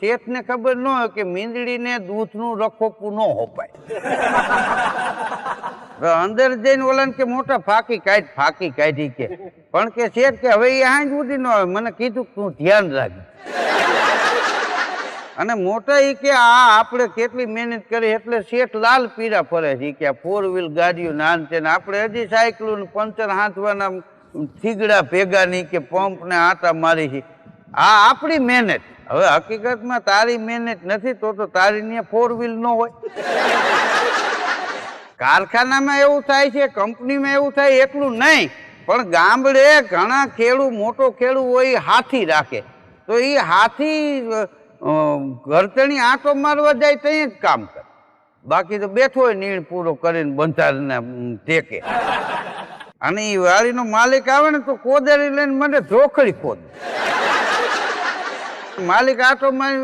શેઠને ખબર ન હોય કે મીંદડીને દૂધનું રખોપું ન હોપાય અંદર જઈને ઓલાને કે મોટા ફાંકી કાઢી કે પણ કે શેઠ કે હવે એ હાંજ સુધી ન આવે મને કીધું તું ધ્યાન રાખ અને મોટા એ કે આ આપણે કેટલી મહેનત કરી એટલે શેઠ લાલ પીરા ફરે છે કે આ 4 વ્હીલ ગાડીઓ નાન છે ને આપણે હજી સાયકલું પંચર હાંચવાના થીગડા ભેગા નહીં કે પંપ ને આટા મારી છે આ આપણી મહેનત હવે હકીકતમાં તારી મહેનત નથી તો તારી ત્યાં 4 વ્હીલ ન હોય કારખાનામાં એવું થાય છે કંપનીમાં એવું થાય એટલું નહીં પણ ગામડે ઘણા મોટો ખેડૂત હોય હાથી રાખે તો એ હાથી ઘરતણી આંટો મારવા જાય ત્યાં જ કામ કરે બાકી તો બેઠો હોય નીણ પૂરો કરીને બંધારને ટેકે અને એ વાડીનો માલિક આવે ને તો કોદાળી લઈને મને ધોખડી ખોદ માલિક આંટો મારી